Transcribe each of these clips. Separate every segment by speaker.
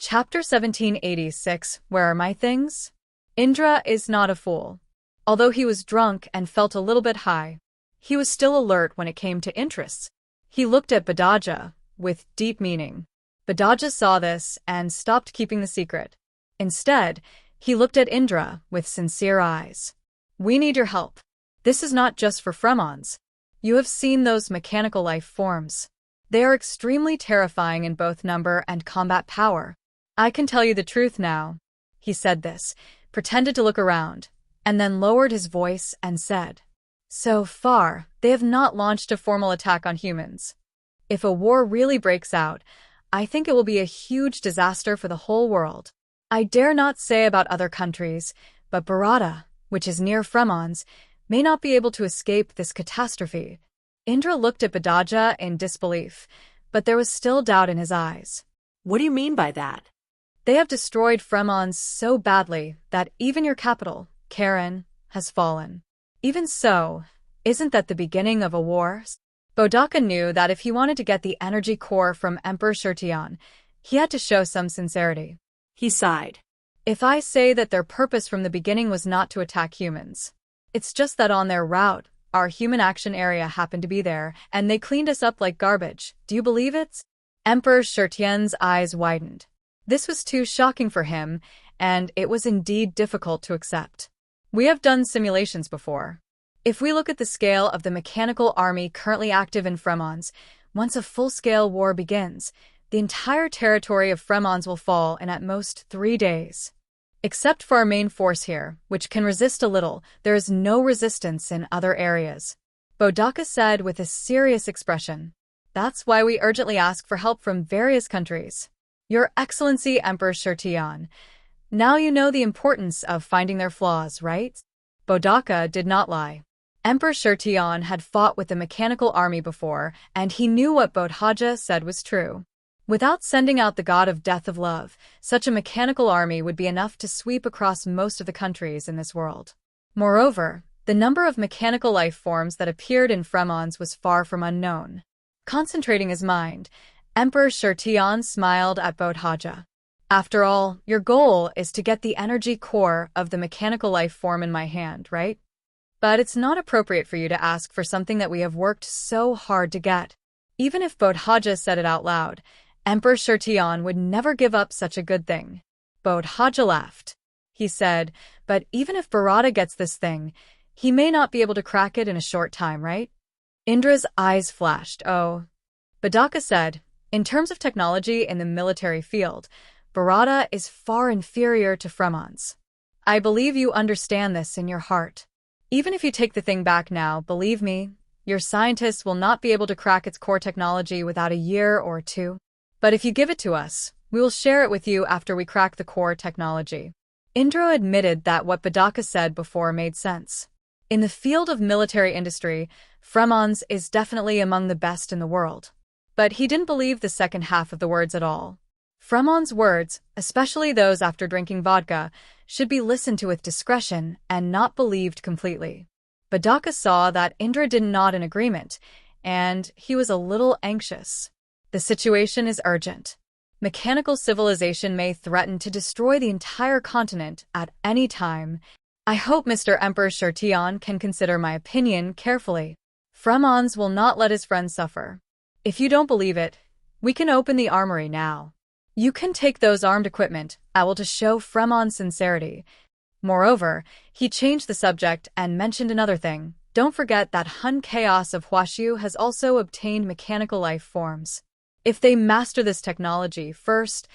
Speaker 1: Chapter 1786. Where are my things? Indra is not a fool. Although he was drunk and felt a little bit high, he was still alert when it came to interests. He looked at Badaja with deep meaning. Badaja saw this and stopped keeping the secret. Instead, he looked at Indra with sincere eyes. We need your help. This is not just for Fremons. You have seen those mechanical life forms. They are extremely terrifying in both number and combat power. I can tell you the truth now. He said this, pretended to look around, and then lowered his voice and said, so far, they have not launched a formal attack on humans. If a war really breaks out, I think it will be a huge disaster for the whole world. I dare not say about other countries, but Bharata, which is near Fremons, may not be able to escape this catastrophe. Indra looked at Badaja in disbelief, but there was still doubt in his eyes.
Speaker 2: What do you mean by that?
Speaker 1: They have destroyed Fremons so badly that even your capital, Karen, has fallen. Even so, isn't that the beginning of a war? Bodaka knew that if he wanted to get the energy core from Emperor Shirtian, he had to show some sincerity.
Speaker 2: He sighed.
Speaker 1: If I say that their purpose from the beginning was not to attack humans, it's just that on their route, our human action area happened to be there, and they cleaned us up like garbage. Do you believe it? Emperor Shirtian's eyes widened. This was too shocking for him, and it was indeed difficult to accept. We have done simulations before. If we look at the scale of the mechanical army currently active in Fremons, once a full-scale war begins, the entire territory of Fremons will fall in at most 3 days. Except for our main force here, which can resist a little, there is no resistance in other areas. Bodaka said with a serious expression. That's why we urgently ask for help from various countries. Your Excellency Emperor Shirtian, now you know the importance of finding their flaws, right? Bodaka did not lie. Emperor Shirtian had fought with the mechanical army before, and he knew what Bodhaja said was true. Without sending out the god of death of love, such a mechanical army would be enough to sweep across most of the countries in this world. Moreover, the number of mechanical life forms that appeared in Fremons was far from unknown. Concentrating his mind, Emperor Shirtian smiled at Bodhaja. After all, your goal is to get the energy core of the mechanical life form in my hand, right? But it's not appropriate for you to ask for something that we have worked so hard to get. Even if Bodhaja said it out loud, Emperor Shirtian would never give up such a good thing. Bodhaja laughed. He said, but even if Bharata gets this thing, he may not be able to crack it in a short time, right? Indra's eyes flashed. Oh. Bodaka said, in terms of technology in the military field, Bharata is far inferior to Fremons. I believe you understand this in your heart. Even if you take the thing back now, believe me, your scientists will not be able to crack its core technology without a year or 2. But if you give it to us, we will share it with you after we crack the core technology. Indra admitted that what Bodaka said before made sense. In the field of military industry, Fremons is definitely among the best in the world. But he didn't believe the second half of the words at all. Fremons' words, especially those after drinking vodka, should be listened to with discretion and not believed completely. Bodaka saw that Indra did nod in agreement, and he was a little anxious. The situation is urgent. Mechanical civilization may threaten to destroy the entire continent at any time. I hope Mr. Emperor Shirtian can consider my opinion carefully. Fremons will not let his friends suffer. If you don't believe it, we can open the armory now. You can take those armed equipment, I will to show Fremons' sincerity. Moreover, he changed the subject and mentioned another thing. Don't forget that Hun Chaos of Huashu has also obtained mechanical life forms. If they master this technology first,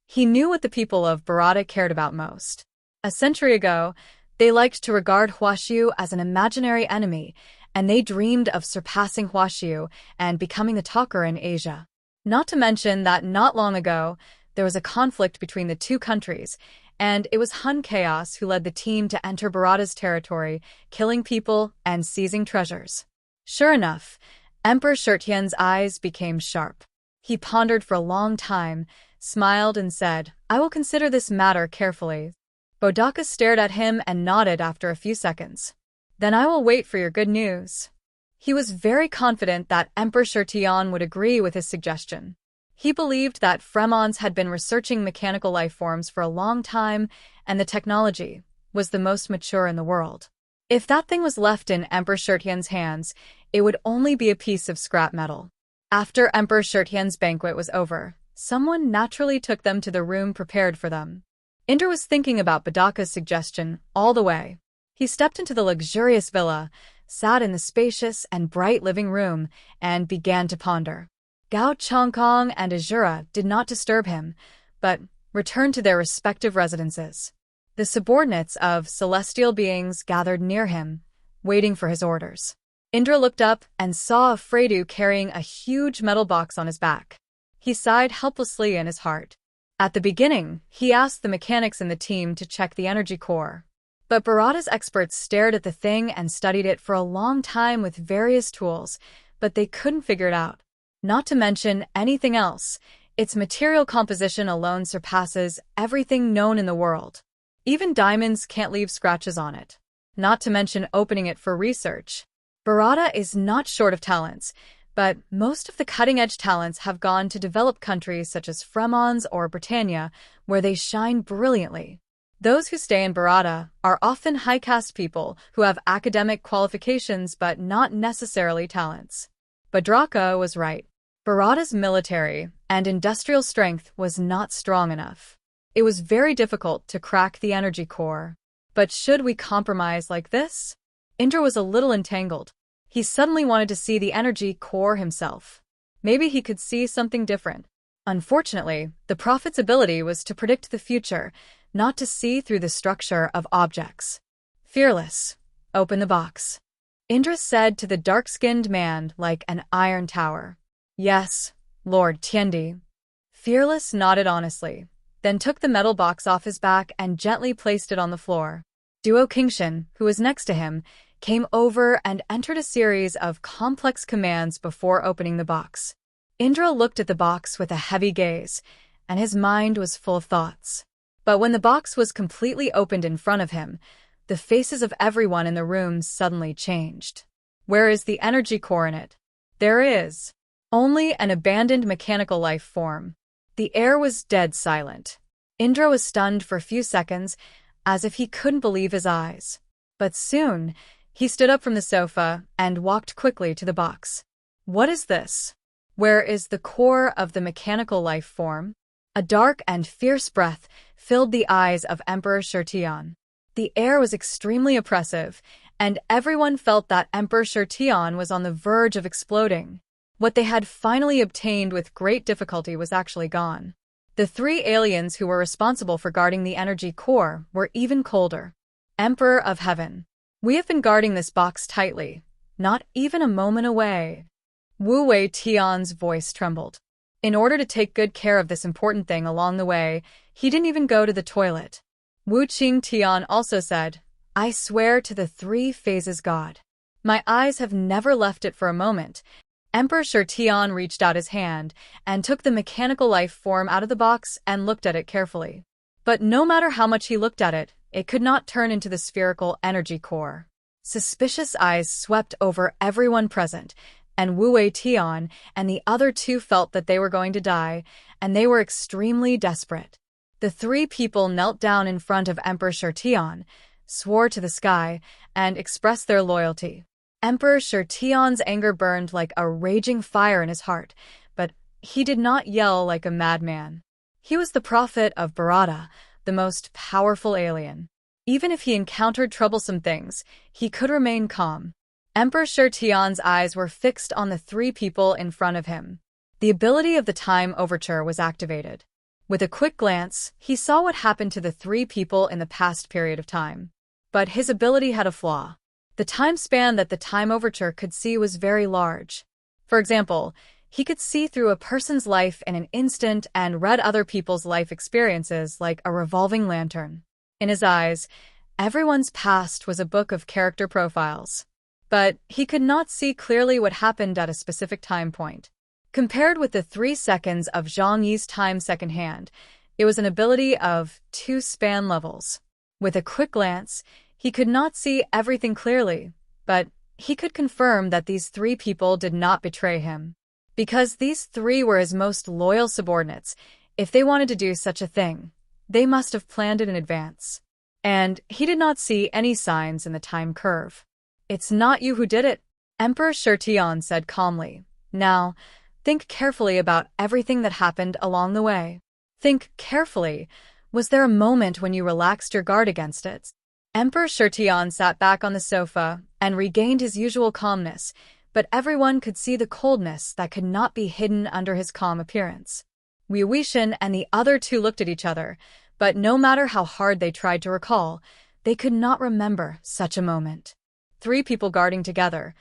Speaker 1: he knew what the people of Bharata cared about most. A century ago, they liked to regard Huashu as an imaginary enemy, and they dreamed of surpassing Huashu and becoming the talker in Asia. Not to mention that not long ago, there was a conflict between the two countries, and it was Hun Chaos who led the team to enter Bharata's territory, killing people and seizing treasures. Sure enough, Emperor Shirtian's eyes became sharp. He pondered for a long time, smiled and said, I will consider this matter carefully. Bodaka stared at him and nodded after a few seconds. Then I will wait for your good news. He was very confident that Emperor Shirtian would agree with his suggestion. He believed that Fremons had been researching mechanical life forms for a long time, and the technology was the most mature in the world. If that thing was left in Emperor Shirtian's hands, it would only be a piece of scrap metal. After Emperor Shirtian's banquet was over, someone naturally took them to the room prepared for them. Indra was thinking about Badaka's suggestion all the way. He stepped into the luxurious villa, sat in the spacious and bright living room, and began to ponder. Gao Chongkong and Azura did not disturb him, but returned to their respective residences. The subordinates of celestial beings gathered near him, waiting for his orders. Indra looked up and saw Fredu carrying a huge metal box on his back. He sighed helplessly in his heart. At the beginning, he asked the mechanics in the team to check the energy core. But Bharata's experts stared at the thing and studied it for a long time with various tools, but they couldn't figure it out. Not to mention anything else, its material composition alone surpasses everything known in the world. Even diamonds can't leave scratches on it. Not to mention opening it for research. Bharata is not short of talents, but most of the cutting-edge talents have gone to developed countries such as Fremons or Britannia, where they shine brilliantly. Those who stay in Bharata are often high-caste people who have academic qualifications but not necessarily talents. Badraka was right. Bharata's military and industrial strength was not strong enough. It was very difficult to crack the energy core. But should we compromise like this? Indra was a little entangled. He suddenly wanted to see the energy core himself. Maybe he could see something different. Unfortunately, the prophet's ability was to predict the future, not to see through the structure of objects. Fearless, open the box. Indra said to the dark-skinned man like an iron tower. Yes, Lord Tiendi. Fearless nodded honestly, then took the metal box off his back and gently placed it on the floor. Duo Kingshan, who was next to him, came over and entered a series of complex commands before opening the box. Indra looked at the box with a heavy gaze, and his mind was full of thoughts. But when the box was completely opened in front of him, the faces of everyone in the room suddenly changed. Where is the energy core in it? There is only an abandoned mechanical life form. The air was dead silent. Indra was stunned for a few seconds, as if he couldn't believe his eyes. But soon, he stood up from the sofa and walked quickly to the box. What is this? Where is the core of the mechanical life form? A dark and fierce breath filled the eyes of Emperor Shirtian. The air was extremely oppressive, and everyone felt that Emperor Shirtian was on the verge of exploding. What they had finally obtained with great difficulty was actually gone. The three aliens who were responsible for guarding the energy core were even colder. Emperor of Heaven. We have been guarding this box tightly, not even a moment away. Wu Wei Tian's voice trembled. In order to take good care of this important thing along the way, he didn't even go to the toilet. Wu Qing Tian also said, I swear to the three phases God. My eyes have never left it for a moment. Emperor Shirtian reached out his hand and took the mechanical life form out of the box and looked at it carefully. But no matter how much he looked at it, it could not turn into the spherical energy core. Suspicious eyes swept over everyone present, and Wu Wei Tian and the other two felt that they were going to die, and they were extremely desperate. The three people knelt down in front of Emperor Shirtian, swore to the sky, and expressed their loyalty. Emperor Shirtian's anger burned like a raging fire in his heart, but he did not yell like a madman. He was the prophet of Bharata, the most powerful alien. Even if he encountered troublesome things, he could remain calm. Emperor Shirtian's eyes were fixed on the three people in front of him. The ability of the time overture was activated. With a quick glance, he saw what happened to the three people in the past period of time. But his ability had a flaw. The time span that the time overture could see was very large. For example, he could see through a person's life in an instant and read other people's life experiences like a revolving lantern. In his eyes, everyone's past was a book of character profiles. But he could not see clearly what happened at a specific time point. Compared with the 3 seconds of Zhang Yi's time secondhand, it was an ability of 2 span levels. With a quick glance, he could not see everything clearly, but he could confirm that these 3 people did not betray him. Because these three were his most loyal subordinates, if they wanted to do such a thing, they must have planned it in advance. And he did not see any signs in the time curve. "It's not you who did it," Emperor Shirtian said calmly. "Now, think carefully about everything that happened along the way. Think carefully. Was there a moment when you relaxed your guard against it?" Emperor Shirtian sat back on the sofa and regained his usual calmness, but everyone could see the coldness that could not be hidden under his calm appearance. Wei Wuxian and the other two looked at each other, but no matter how hard they tried to recall, they could not remember such a moment. Three people guarding together.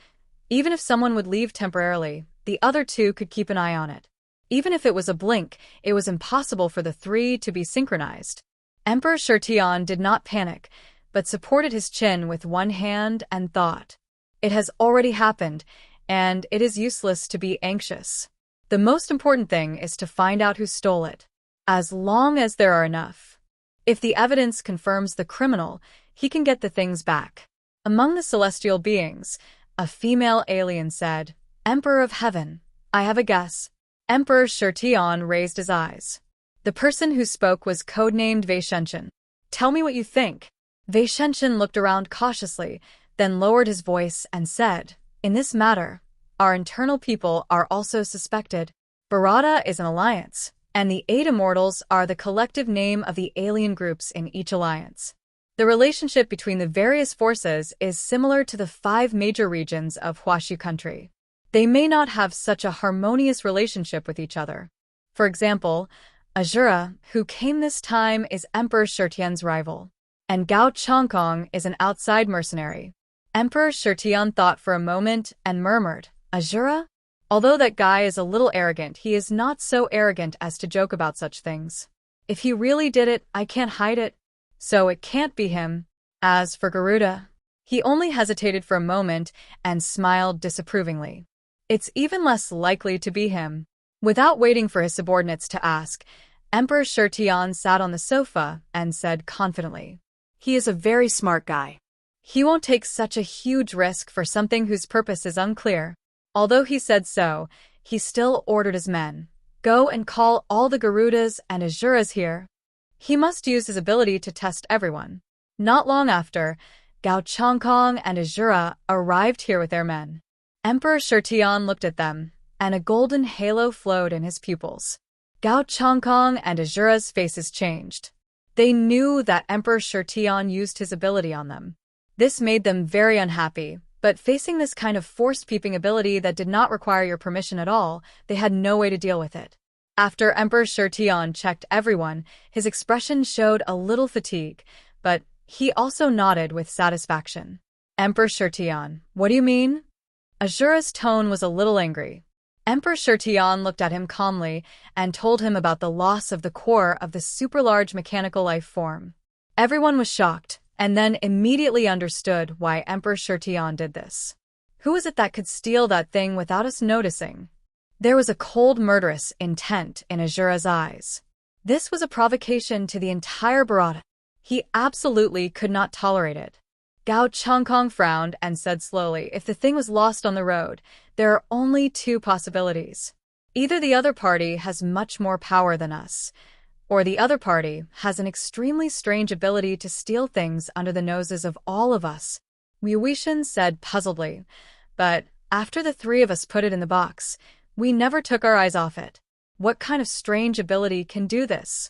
Speaker 1: Even if someone would leave temporarily, the other two could keep an eye on it. Even if it was a blink, it was impossible for the three to be synchronized. Emperor Shirtian did not panic, but supported his chin with one hand and thought. It has already happened, and it is useless to be anxious. The most important thing is to find out who stole it. As long as there are enough. If the evidence confirms the criminal, he can get the things back. Among the celestial beings, a female alien said, "Emperor of Heaven, I have a guess." Emperor Shirtian raised his eyes. The person who spoke was codenamed Wei Shenshin. "Tell me what you think." Wei Shenshin looked around cautiously, then lowered his voice and said, "In this matter, our internal people are also suspected. Barada is an alliance, and the 8 Immortals are the collective name of the alien groups in each alliance. The relationship between the various forces is similar to the 5 major regions of Huashu country. They may not have such a harmonious relationship with each other. For example, Azura, who came this time, is Emperor Shirtian's rival, and Gao Chongkong is an outside mercenary." Emperor Shirtian thought for a moment and murmured, "Azura? Although that guy is a little arrogant, he is not so arrogant as to joke about such things. If he really did it, I can't hide it. So it can't be him. As for Garuda," he only hesitated for a moment and smiled disapprovingly. "It's even less likely to be him." Without waiting for his subordinates to ask, Emperor Shirtian sat on the sofa and said confidently,
Speaker 2: He is a very smart guy.
Speaker 1: "He won't take such a huge risk for something whose purpose is unclear." Although he said so, he still ordered his men, "Go and call all the Garudas and Azuras here." He must use his ability to test everyone. Not long after, Gao Chongkong and Azura arrived here with their men. Emperor Shirtian looked at them, and a golden halo flowed in his pupils. Gao Chongkong and Azura's faces changed. They knew that Emperor Shirtian used his ability on them. This made them very unhappy, but facing this kind of force-peeping ability that did not require your permission at all, they had no way to deal with it. After Emperor Shirtian checked everyone, his expression showed a little fatigue, but he also nodded with satisfaction. "Emperor Shirtian, what do you mean?" Azura's tone was a little angry. Emperor Shirtian looked at him calmly and told him about the loss of the core of the super-large mechanical life form. Everyone was shocked, and then immediately understood why Emperor Shirtian did this. Who was it that could steal that thing without us noticing? There was a cold, murderous intent in Azura's eyes. This was a provocation to the entire Barada. He absolutely could not tolerate it. Gao Chongkong frowned and said slowly, "If the thing was lost on the road, there are only 2 possibilities. Either the other party has much more power than us, or the other party has an extremely strange ability to steal things under the noses of all of us." Wei Wuxian said puzzledly, "But after the 3 of us put it in the box, we never took our eyes off it. What kind of strange ability can do this?"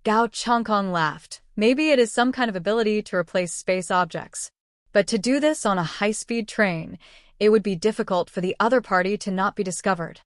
Speaker 1: Gao Chongkong laughed. "Maybe it is some kind of ability to replace space objects. But to do this on a high-speed train, it would be difficult for the other party to not be discovered.